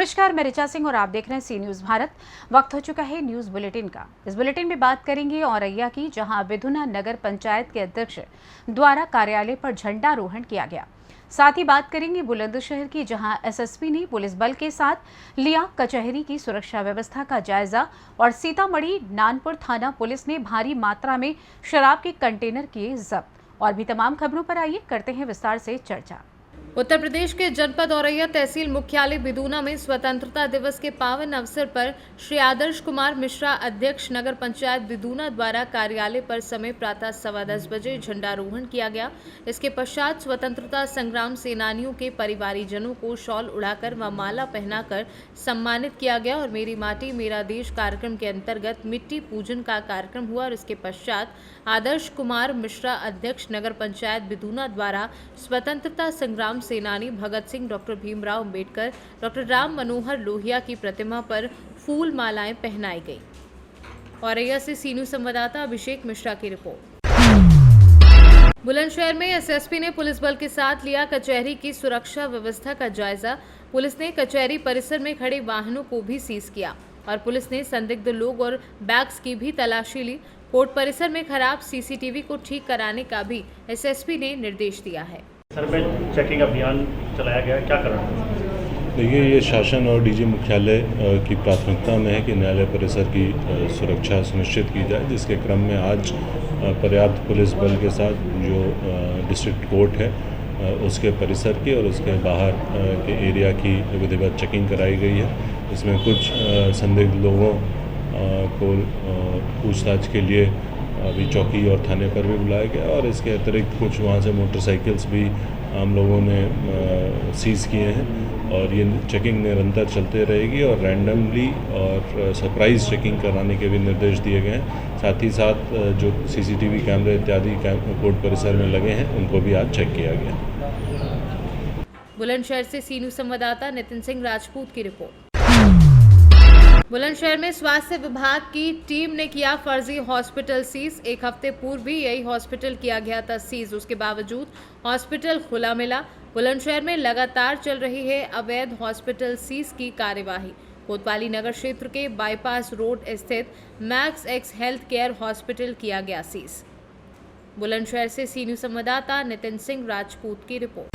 नमस्कार, मैं ऋचा सिंह और आप देख रहे हैं सी न्यूज भारत। वक्त हो चुका है न्यूज बुलेटिन का। इस बुलेटिन में बात करेंगे औरैया की, जहां विधुना नगर पंचायत के अध्यक्ष द्वारा कार्यालय पर झंडारोहण किया गया। साथ ही बात करेंगे बुलंदशहर की, जहां एसएसपी ने पुलिस बल के साथ लिया कचहरी की सुरक्षा व्यवस्था का जायजा। और सीतामढ़ी नानपुर थाना पुलिस ने भारी मात्रा में शराब के कंटेनर किए जब्त। और भी तमाम खबरों पर आइए करते हैं विस्तार से चर्चा। उत्तर प्रदेश के जनपद औरैया तहसील मुख्यालय विधुना में स्वतंत्रता दिवस के पावन अवसर पर श्री आदर्श कुमार मिश्रा अध्यक्ष नगर पंचायत विधुना द्वारा कार्यालय पर समय प्रातः 10:15 बजे झंडारोहण किया गया। इसके पश्चात स्वतंत्रता संग्राम सेनानियों के परिवारीजनों को शॉल उड़ाकर व माला पहनाकर सम्मानित किया गया और मेरी माटी मेरा देश कार्यक्रम के अंतर्गत मिट्टी पूजन का कार्यक्रम हुआ। और इसके पश्चात आदर्श कुमार मिश्रा अध्यक्ष नगर पंचायत विधुना द्वारा स्वतंत्रता संग्राम सेनानी भगत सिंह, डॉक्टर भीमराव अंबेडकर, डॉक्टर राम मनोहर लोहिया की प्रतिमा पर फूल मालाएं पहनाई गई। औरैया से सी न्यूज संवाददाता अभिषेक मिश्रा की रिपोर्ट। बुलंदशहर में एसएसपी ने पुलिस बल के साथ लिया कचहरी की सुरक्षा व्यवस्था का जायजा। पुलिस ने कचहरी परिसर में खड़े वाहनों को भी सीज किया और पुलिस ने संदिग्ध लोग और बैग्स की भी तलाशी ली। कोर्ट परिसर में खराब सीसीटीवी को ठीक कराने का भी एसएसपी ने निर्देश दिया है। सर में चेकिंग अभियान चलाया गया, क्या कारण है? देखिए, ये शासन और डीजी मुख्यालय की प्राथमिकता में है कि न्यायालय परिसर की सुरक्षा सुनिश्चित की जाए, जिसके क्रम में आज पर्याप्त पुलिस बल के साथ जो डिस्ट्रिक्ट कोर्ट है उसके परिसर की और उसके बाहर के एरिया की विधिवत चेकिंग कराई गई है। इसमें कुछ संदिग्ध लोगों को पूछताछ के लिए अभी चौकी और थाने पर भी बुलाया गया और इसके अतिरिक्त कुछ वहाँ से मोटरसाइकिल्स भी हम लोगों ने सीज़ किए हैं और ये चेकिंग निरंतर चलते रहेगी और रैंडमली और सरप्राइज चेकिंग कराने के भी निर्देश दिए गए हैं। साथ ही साथ जो सीसीटीवी कैमरे इत्यादि कोर्ट परिसर में लगे हैं उनको भी आज चेक किया गया। बुलंदशहर से सी न्यूज संवाददाता नितिन सिंह राजपूत की रिपोर्ट। बुलंदशहर में स्वास्थ्य विभाग की टीम ने किया फर्जी हॉस्पिटल सीज। एक हफ्ते पूर्व भी यही हॉस्पिटल किया गया था सीज, उसके बावजूद हॉस्पिटल खुला मिला। बुलंदशहर में लगातार चल रही है अवैध हॉस्पिटल सीज की कार्यवाही। कोतवाली नगर क्षेत्र के बाईपास रोड स्थित max x health care hospital किया गया सीज। बुलंदशहर से सी न्यूज संवाददाता नितिन सिंह राजपूत की रिपोर्ट।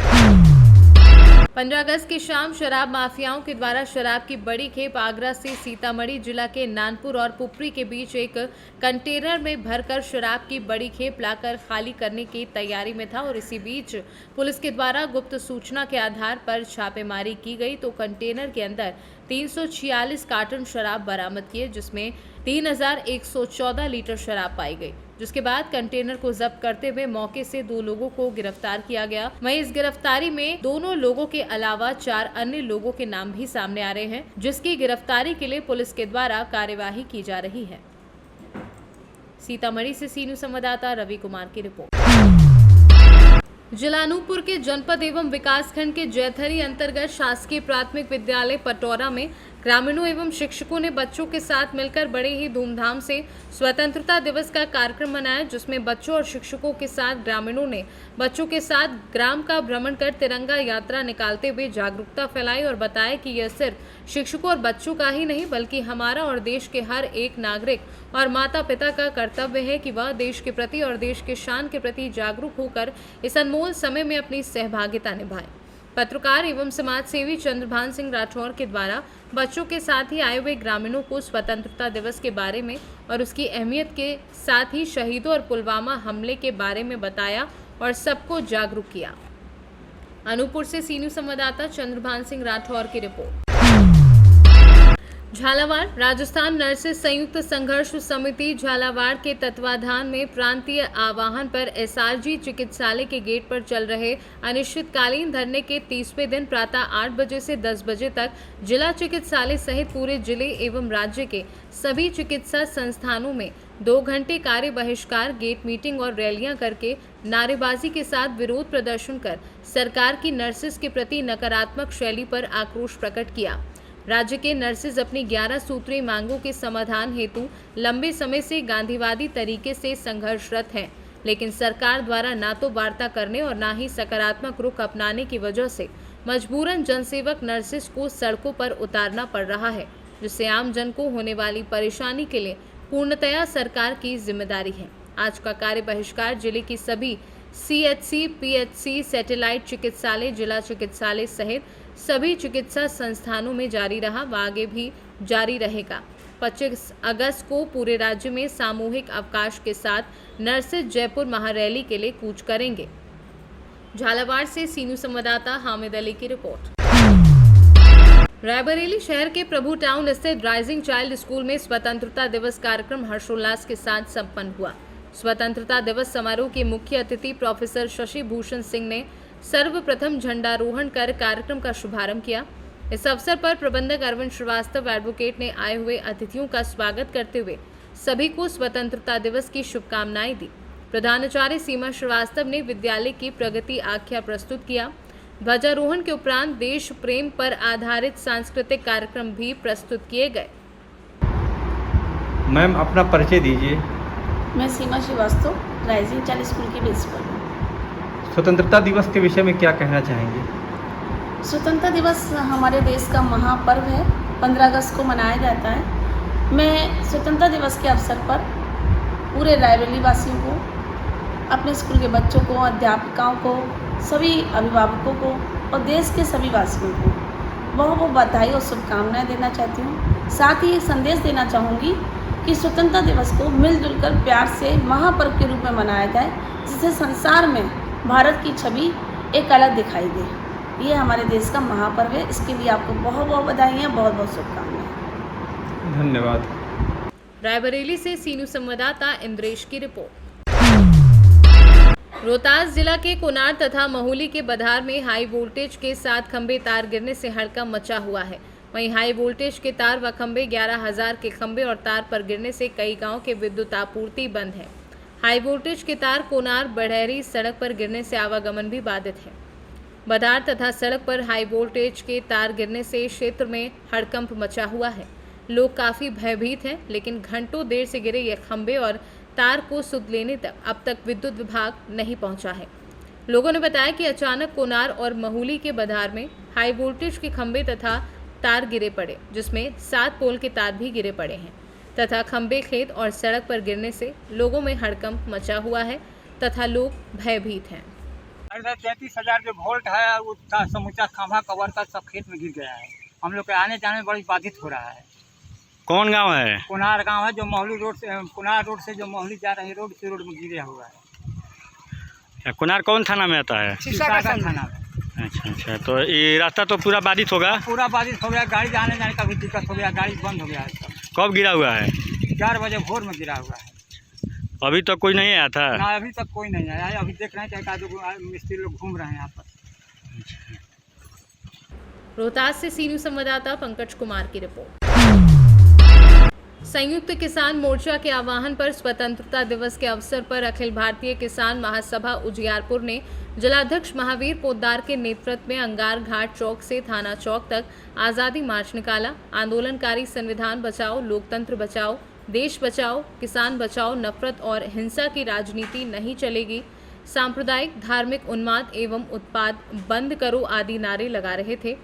15 अगस्त की शाम शराब माफियाओं के द्वारा शराब की बड़ी खेप आगरा से सीतामढ़ी जिला के नानपुर और पुपरी के बीच एक कंटेनर में भरकर शराब की बड़ी खेप लाकर खाली करने की तैयारी में था। और इसी बीच पुलिस के द्वारा गुप्त सूचना के आधार पर छापेमारी की गई तो कंटेनर के अंदर 346 कार्टन शराब बरामद किए, जिसमें 3114 लीटर शराब पाई गई। जिसके बाद कंटेनर को जब्त करते हुए मौके से 2 लोगों को गिरफ्तार किया गया। वहीं इस गिरफ्तारी में दोनों लोगों के अलावा 4 अन्य लोगों के नाम भी सामने आ रहे हैं, जिसकी गिरफ्तारी के लिए पुलिस के द्वारा कार्यवाही की जा रही है। सीतामढ़ी से सी न्यूज संवाददाता रवि कुमार की रिपोर्ट। जिला अनूपपुर के जनपद एवं विकासखंड के जैथरी अंतर्गत शासकीय प्राथमिक विद्यालय पटौरा में ग्रामीणों एवं शिक्षकों ने बच्चों के साथ मिलकर बड़े ही धूमधाम से स्वतंत्रता दिवस का कार्यक्रम मनाया, जिसमें बच्चों और शिक्षकों के साथ ग्रामीणों ने बच्चों के साथ ग्राम का भ्रमण कर तिरंगा यात्रा निकालते हुए जागरूकता फैलाई और बताया कि यह सिर्फ शिक्षकों और बच्चों का ही नहीं बल्कि हमारा और देश के हर एक नागरिक और माता पिता का कर्तव्य है कि वह देश के प्रति और देश के शान के प्रति जागरूक होकर इस अनमोल समय में अपनी सहभागिता निभाएं। पत्रकार एवं समाज सेवी चंद्रभान सिंह राठौर के द्वारा बच्चों के साथ ही आए हुए ग्रामीणों को स्वतंत्रता दिवस के बारे में और उसकी अहमियत के साथ ही शहीदों और पुलवामा हमले के बारे में बताया और सबको जागरूक किया। अनूपपुर से सी न्यूज संवाददाता चंद्रभान सिंह राठौर की रिपोर्ट। झालावाड़ राजस्थान नर्सेस संयुक्त संघर्ष समिति झालावाड़ के तत्वाधान में प्रांतीय आह्वान पर एसआरजी चिकित्सालय के गेट पर चल रहे अनिश्चितकालीन धरने के 30वें दिन प्रातः 8 बजे से 10 बजे तक जिला चिकित्सालय सहित पूरे जिले एवं राज्य के सभी चिकित्सा संस्थानों में 2 घंटे कार्य बहिष्कार, गेट मीटिंग और रैलियां करके नारेबाजी के साथ विरोध प्रदर्शन कर सरकार की नर्सेस के प्रति नकारात्मक शैली पर आक्रोश प्रकट किया। राज्य के नर्सेज अपनी 11 सूत्रीय मांगों के समाधान हेतु लंबे समय से गांधीवादी तरीके से संघर्षरत हैं, लेकिन सरकार द्वारा ना तो वार्ता करने और ना ही सकारात्मक रुख अपनाने की वजह से मजबूरन जनसेवक नर्सेस को सड़कों पर उतारना पड़ रहा है, जिससे आम जन को होने वाली परेशानी के लिए पूर्णतया सरकार की जिम्मेदारी है। आज का कार्य बहिष्कार जिले की सभी CHC, PHC, सैटेलाइट चिकित्सालय, जिला चिकित्सालय सहित सभी चिकित्सा संस्थानों में जारी रहा व आगे भी जारी रहेगा। 25 अगस्त को पूरे राज्य में सामूहिक अवकाश के साथ नर्सेज जयपुर महारैली के लिए कूच करेंगे। झालावाड़ से सीनू संवाददाता हामिद अली की रिपोर्ट। रायबरेली शहर के प्रभु टाउन स्थित राइजिंग चाइल्ड स्कूल में स्वतंत्रता दिवस कार्यक्रम हर्षोल्लास के साथ संपन्न हुआ। स्वतंत्रता दिवस समारोह के मुख्य अतिथि प्रोफेसर शशि भूषण सिंह ने सर्वप्रथम झंडारोहण कर कार्यक्रम का शुभारंभ किया। इस अवसर पर प्रबंधक अरविंद श्रीवास्तव एडवोकेट ने आए हुए अतिथियों का स्वागत करते हुए सभी को स्वतंत्रता दिवस की शुभकामनाएं दी। प्रधानाचार्य सीमा श्रीवास्तव ने विद्यालय की प्रगति आख्या प्रस्तुत किया। ध्वजारोहण के उपरांत देश प्रेम पर आधारित सांस्कृतिक कार्यक्रम भी प्रस्तुत किए गए। मैम, अपना परिचय दीजिए। मैं सीमा श्रीवास्तव, राइजिंग चाइल्ड स्कूल की प्रिंसिपल हूँ। स्वतंत्रता दिवस के विषय में क्या कहना चाहेंगे? स्वतंत्रता दिवस हमारे देश का महापर्व है, 15 अगस्त को मनाया जाता है। मैं स्वतंत्रता दिवस के अवसर पर पूरे रायबरेली वासियों को, अपने स्कूल के बच्चों को, अध्यापकों को, सभी अभिभावकों को और देश के सभी वासियों को बहुत बधाई और शुभकामनाएं देना चाहती हूँ। साथ ही एक संदेश देना चाहूँगी कि स्वतंत्रता दिवस को मिलजुल कर प्यार से महापर्व के रूप में मनाया जाए, जिससे संसार में भारत की छवि एक अलग दिखाई दे। ये हमारे देश का महापर्व है। इसके लिए आपको बहुत बहुत बधाइयाँ, बहुत बहुत शुभकामनाएं। धन्यवाद। रायबरेली से सीनू संवाददाता इंद्रेश की रिपोर्ट। रोहतास जिला के कोनार तथा महुली के बधार में हाई वोल्टेज के साथ खंबे तार गिरने से हड़कंप मचा हुआ है। वहीं हाई वोल्टेज के तार व खंबे 11,000 के खंबे और तार पर गिरने से कई गांव के विद्युत आपूर्ति बंद है। हाई वोल्टेज के तार कोनार बढ़ेरी सड़क पर गिरने से आवागमन भी बाधित है। बधार तथा सड़क पर हाई वोल्टेज के तार गिरने से क्षेत्र में हड़कंप मचा हुआ है। लोग काफी भयभीत हैं, लेकिन घंटों देर से गिरे ये खंबे और तार को सुध लेने तक अब तक विद्युत विभाग नहीं पहुंचा है। लोगों ने बताया कि अचानक कोनार और महुली के बधार में हाई वोल्टेज के खंबे तथा तार गिरे पड़े, जिसमें 7 पोल के तार भी गिरे पड़े हैं तथा खंबे खेत और सड़क पर गिरने से लोगों में हड़कंप मचा हुआ है तथा लोग भयभीत हैं। 33,000 जो वोल्ट है वो समूचा खंभा कवर का सब खेत में गिर गया है। हम लोग के आने जाने में बड़ी बाधित हो रहा है। कौन गांव है? कुनार गांव है, जो महुली रोड से, कुनार रोड से जो महुली जा रही रोड से रोड में गिरा हुआ है। कुनार कौन थाना में आता है? थाना में। अच्छा, तो ये रास्ता तो पूरा बाधित होगा? पूरा बाधित हो गया, गाड़ी आने जाने का भी दिक्कत हो गया, गाड़ी बंद हो गया है। कब गिरा हुआ है? 4 बजे भोर में गिरा हुआ है। अभी तक कोई नहीं आया था? ना, अभी तक कोई नहीं आया है। अभी देख रहे हैं कि मिस्त्री लोग घूम रहे हैं यहाँ पर। रोहतास से सीनू संवाददाता पंकज कुमार की रिपोर्ट। संयुक्त किसान मोर्चा के आह्वान पर स्वतंत्रता दिवस के अवसर पर अखिल भारतीय किसान महासभा उजियारपुर ने जिलाध्यक्ष महावीर पोद्दार के नेतृत्व में अंगार घाट चौक से थाना चौक तक आज़ादी मार्च निकाला। आंदोलनकारी संविधान बचाओ, लोकतंत्र बचाओ, देश बचाओ, किसान बचाओ, नफरत और हिंसा की राजनीति नहीं चलेगी, सांप्रदायिक धार्मिक उन्माद एवं उत्पाद बंद करो आदि नारे लगा रहे थे।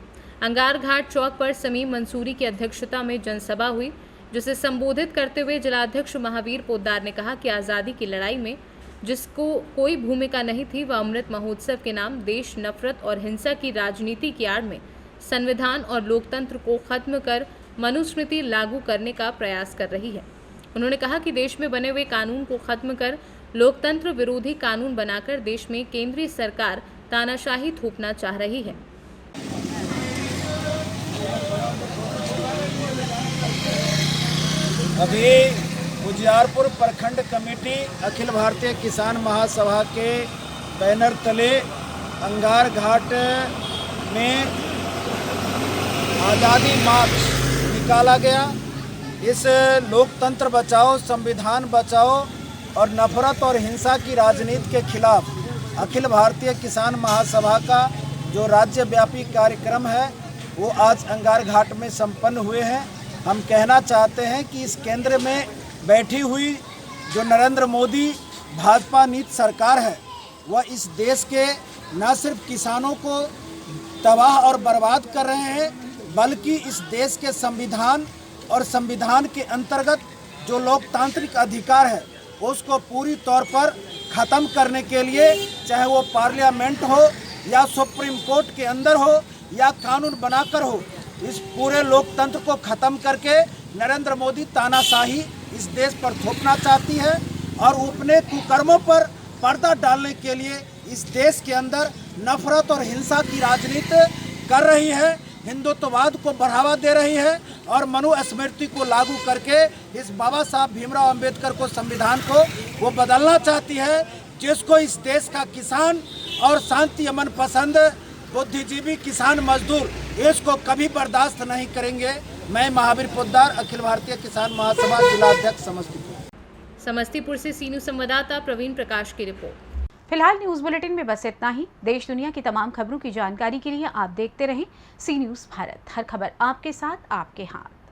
अंगार घाट चौक पर समीम मंसूरी की अध्यक्षता में जनसभा हुई, जिसे संबोधित करते हुए जिलाध्यक्ष महावीर पोद्दार ने कहा कि आज़ादी की लड़ाई में जिसको कोई भूमिका नहीं थी, वह अमृत महोत्सव के नाम देश नफरत और हिंसा की राजनीति की आड़ में संविधान और लोकतंत्र को खत्म कर मनुस्मृति लागू करने का प्रयास कर रही है। उन्होंने कहा कि देश में बने हुए कानून को खत्म कर लोकतंत्र विरोधी कानून बनाकर देश में केंद्रीय सरकार तानाशाही थोपना चाह रही है। अभी उजियारपुर प्रखंड कमेटी अखिल भारतीय किसान महासभा के बैनर तले अंगार घाट में आज़ादी मार्च निकाला गया। इस लोकतंत्र बचाओ, संविधान बचाओ और नफरत और हिंसा की राजनीति के खिलाफ अखिल भारतीय किसान महासभा का जो राज्यव्यापी कार्यक्रम है वो आज अंगार घाट में संपन्न हुए हैं। हम कहना चाहते हैं कि इस केंद्र में बैठी हुई जो नरेंद्र मोदी भाजपा नीति सरकार है, वह इस देश के न सिर्फ किसानों को तबाह और बर्बाद कर रहे हैं, बल्कि इस देश के संविधान और संविधान के अंतर्गत जो लोकतांत्रिक अधिकार है उसको पूरी तौर पर ख़त्म करने के लिए, चाहे वो पार्लियामेंट हो या सुप्रीम कोर्ट के अंदर हो या कानून बनाकर हो, इस पूरे लोकतंत्र को ख़त्म करके नरेंद्र मोदी तानाशाही इस देश पर थोपना चाहती है और अपने कुकर्मों पर पर्दा डालने के लिए इस देश के अंदर नफरत और हिंसा की राजनीति कर रही है, हिंदुत्ववाद को बढ़ावा दे रही है और मनुस्मृति को लागू करके इस बाबा साहब भीमराव अंबेडकर को संविधान को वो बदलना चाहती है, जिसको इस देश का किसान और शांति अमन पसंद बुद्धिजीवी किसान मजदूर इसको कभी बर्दाश्त नहीं करेंगे। मैं महावीर पोद्दार, अखिल भारतीय किसान महासभा जिला अध्यक्ष समस्तीपुर। समस्तीपुर से सी न्यूज़ संवाददाता प्रवीण प्रकाश की रिपोर्ट। फिलहाल न्यूज बुलेटिन में बस इतना ही। देश दुनिया की तमाम खबरों की जानकारी के लिए आप देखते रहें सी न्यूज़ भारत। हर खबर आपके साथ, आपके हाथ।